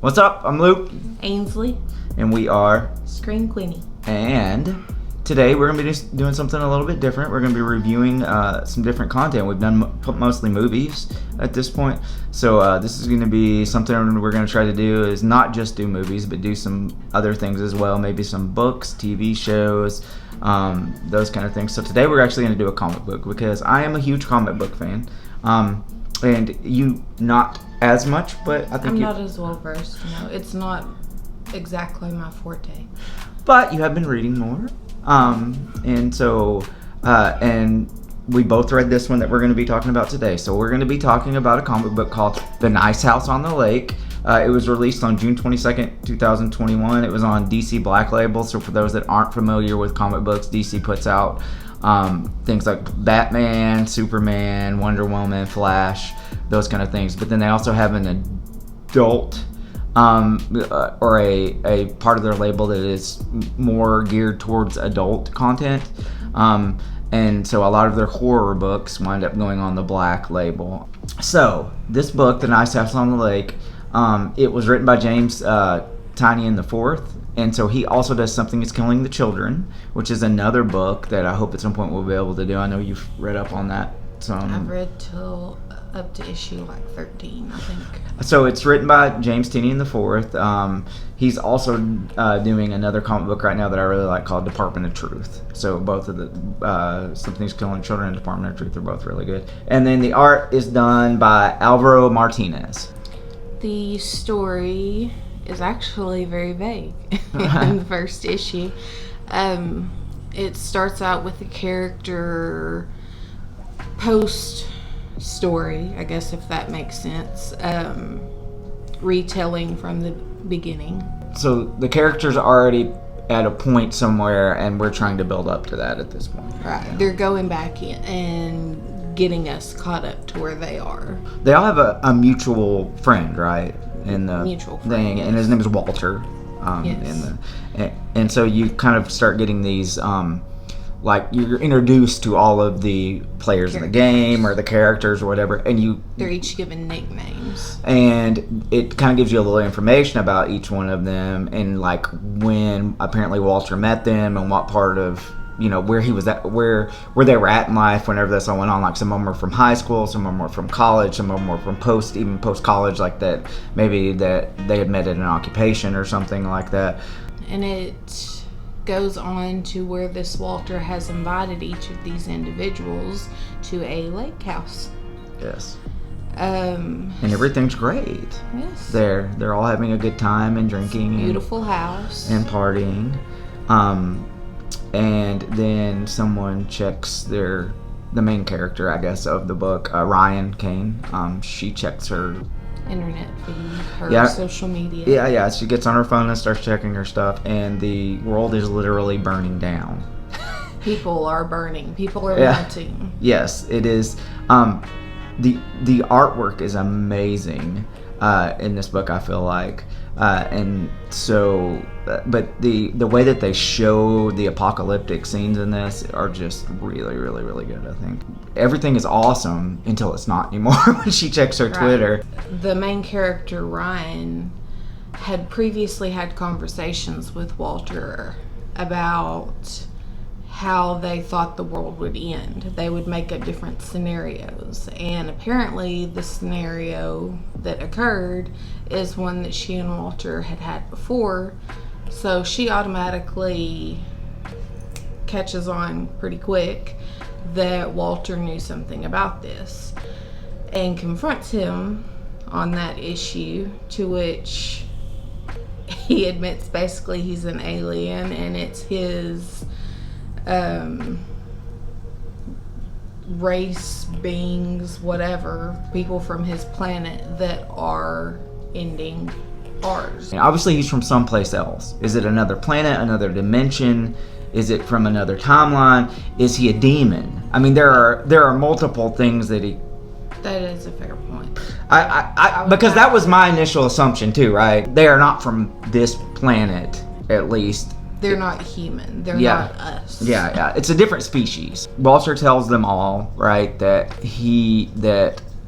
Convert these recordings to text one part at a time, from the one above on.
What's up? I'm Luke. Ainsley. And we are Screamqueenie. And today we're going to be doing something a little bit different. We're going to be reviewing some different content. We've done mostly movies at this point. So this is going to be something we're going to try to do is not just do movies, but do some other things as well. Maybe some books, TV shows, those kind of things. So today we're actually going to do a comic book because I am a huge comic book fan. And you not as much, but I think I'm not as well versed. No, it's not exactly my forte. But you have been reading more, and so and we both read this one that we're going to be talking about today. So we're going to be talking about a comic book called The Nice House on the Lake. It was released on June 22nd, 2021. It was on DC Black Label. So for those that aren't familiar with comic books, DC puts out things like Batman, Superman, Wonder Woman, Flash, those kind of things. But then they also have an adult or a part of their label that is more geared towards adult content. And so a lot of their horror books wind up going on the Black Label. So this book, The Nice House on the Lake, it was written by James Tynion IV. And so he also does Something Is Killing the Children, which is another book that I hope at some point we'll be able to do. I know you've read up on that. I've read till up to issue like 13, I think. So it's written by James Tynion IV. He's also doing another comic book right now that I really like called Department of Truth. So both of the Something's Killing Children and Department of Truth are both really good. And then the art is done by Álvaro Martínez. The story is actually very vague in the first issue. It starts out with the character post story, I guess, if that makes sense, retelling from the beginning. So the characters are already at a point somewhere, and we're trying to build up to that at this point. Right. Yeah. They're going back in and getting us caught up to where they are. They all have a mutual friend, right? In the mutual friend, thing, yes. And his name is Walter. Yes. And so you kind of start getting these, like you're introduced to all of the players in the game or the characters or whatever, and they're each given nicknames. And it kind of gives you a little information about each one of them, and like when apparently Walter met them and what part of, you know, where he was at, where they were at in life whenever this all went on. Like some of them were from high school, some of them were from college, some of them were from post college, like that maybe that they had met at an occupation or something like that. And it goes on to where this Walter has invited each of these individuals to a lake house. Yes. And everything's great. Yes. They're all having a good time and drinking. Beautiful house. And partying. And then someone checks the main character, I guess, of the book, Ryan Kane. She checks her internet feed, her social media. Yeah. She gets on her phone and starts checking her stuff, and the world is literally burning down. People are burning. People are melting. Yes, it is. The artwork is amazing in this book, I feel like. And so, but the way that they show the apocalyptic scenes in this are just really, really, really good, I think. Everything is awesome until it's not anymore when she checks her Twitter. The main character, Ryan, had previously had conversations with Walter about how they thought the world would end. They would make up different scenarios, and apparently the scenario that occurred is one that she and Walter had before, so she automatically catches on pretty quick that Walter knew something about this and confronts him on that issue, to which he admits basically he's an alien and it's his race, beings, whatever, people from his planet that are ending ours. And obviously he's from someplace else. Is it another planet, another dimension? Is it from another timeline? Is he a demon? I mean, there are multiple things that he... That is a fair point. Because that was my initial assumption too, right? They are not from this planet, at least. They're not human. They're not us. Yeah. It's a different species. Walter tells them all, right, that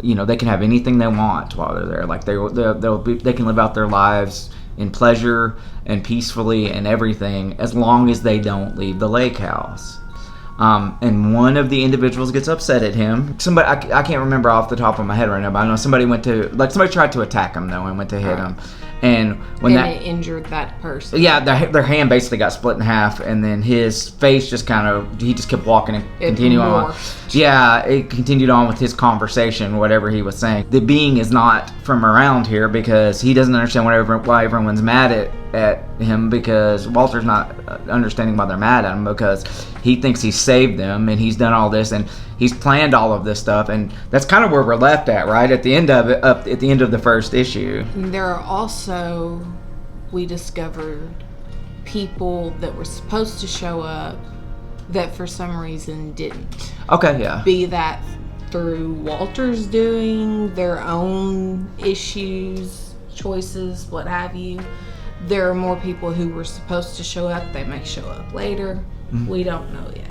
they can have anything they want while they're there. Like they can live out their lives in pleasure and peacefully and everything, as long as they don't leave the lake house. And one of the individuals gets upset at him. Somebody, I can't remember off the top of my head right now, but I know somebody tried to attack him though, and went to hit him. And it injured that person. Yeah, their hand basically got split in half, and then his face he just kept walking and continued on. Yeah, it continued on with his conversation, whatever he was saying. The being is not from around here because he doesn't understand why everyone's mad at him, because Walter's not understanding why they're mad at him, because he thinks he saved them and he's done all this and he's planned all of this stuff, and that's kind of where we're left at, right at the end of it, up at the end of the first issue. There are also, we discovered people that were supposed to show up that for some reason didn't. Okay, yeah. Be that through Walter's doing, their own issues, choices, what have you. There are more people who were supposed to show up. They may show up later. Mm-hmm. We don't know yet.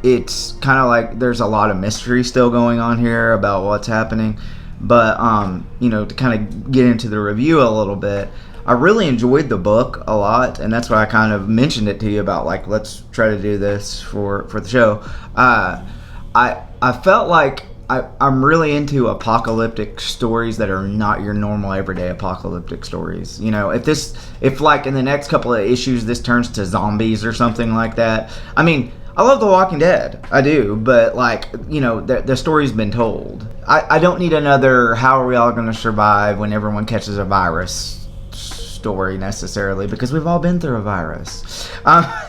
It's kind of like there's a lot of mystery still going on here about what's happening. But, to kind of get into the review a little bit, I really enjoyed the book a lot. And that's why I kind of mentioned it to you about, like, let's try to do this for the show. I felt like I'm really into apocalyptic stories that are not your normal everyday apocalyptic stories. If like in the next couple of issues this turns to zombies or something like that. I mean, I love The Walking Dead, I do, but the story's been told. I don't need another how are we all going to survive when everyone catches a virus story necessarily, because we've all been through a virus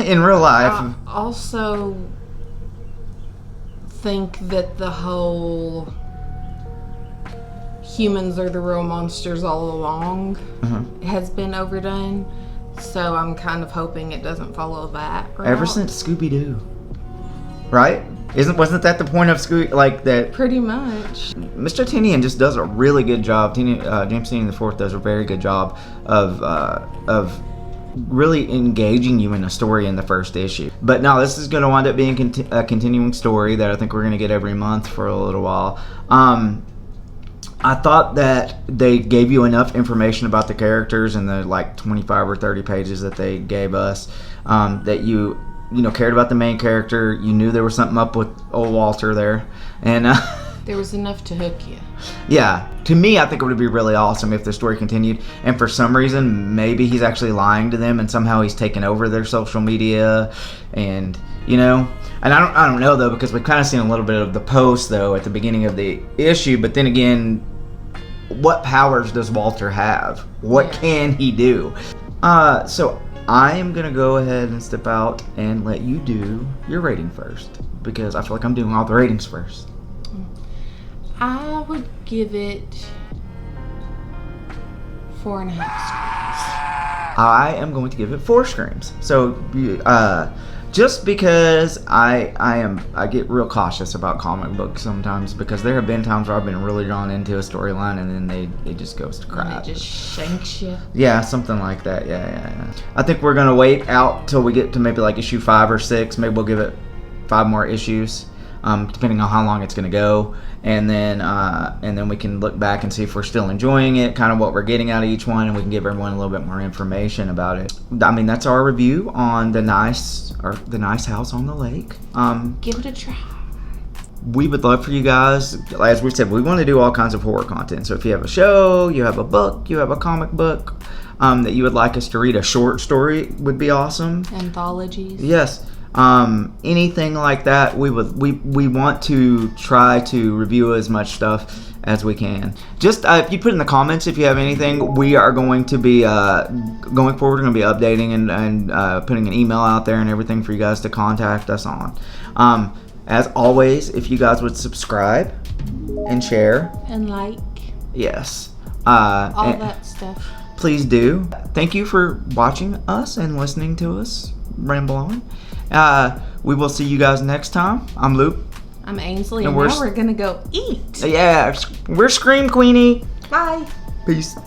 in real life. Also think that the whole humans are the real monsters all along has been overdone, so I'm kind of hoping it doesn't follow that route. Ever since Scooby-Doo, right? Wasn't that the point of Scooby, like that? Pretty much. Mr. Tynion just does a really good job. James Tynion IV does a very good job of really engaging you in a story in the first issue. But no, this is going to wind up being a continuing story that I think we're going to get every month for a little while. I thought that they gave you enough information about the characters in the 25 or 30 pages that they gave us, that you cared about the main character. You knew there was something up with old Walter there, and there was enough to hook you. Yeah, to me, I think it would be really awesome if the story continued, and for some reason, maybe he's actually lying to them, and somehow he's taken over their social media, and and I don't know though, because we've kind of seen a little bit of the post though at the beginning of the issue, but then again, what powers does Walter have? What can he do? So I am gonna go ahead and step out and let you do your rating first, because I feel like I'm doing all the ratings first. I would give it 4.5 screams. I am going to give it 4 screams. So, just because I get real cautious about comic books sometimes, because there have been times where I've been really drawn into a storyline and then it just goes to crap. And it just shanks you. Yeah, something like that. Yeah. I think we're gonna wait out till we get to maybe like issue 5 or 6. Maybe we'll give it 5 more issues. Depending on how long it's going to go, and then we can look back and see if we're still enjoying it, kind of what we're getting out of each one, and we can give everyone a little bit more information about it. I mean, that's our review on the nice house on the lake. Give it a try. We would love for you guys, as we said, we want to do all kinds of horror content. So if you have a show, you have a book, you have a comic book that you would like us to read, a short story would be awesome. Anthologies. Yes. Anything like that, we want to try to review as much stuff as we can. Just if you put in the comments if you have anything, we are going to be going forward. We're going to be updating and putting an email out there and everything for you guys to contact us on. As always, if you guys would subscribe and share and like, yes, all that stuff, please do. Thank you for watching us and listening to us ramble on. We will see you guys next time. I'm Luke. I'm Ainsley, and now we're gonna go eat. Yeah, we're Scream Queenie. Bye. Peace.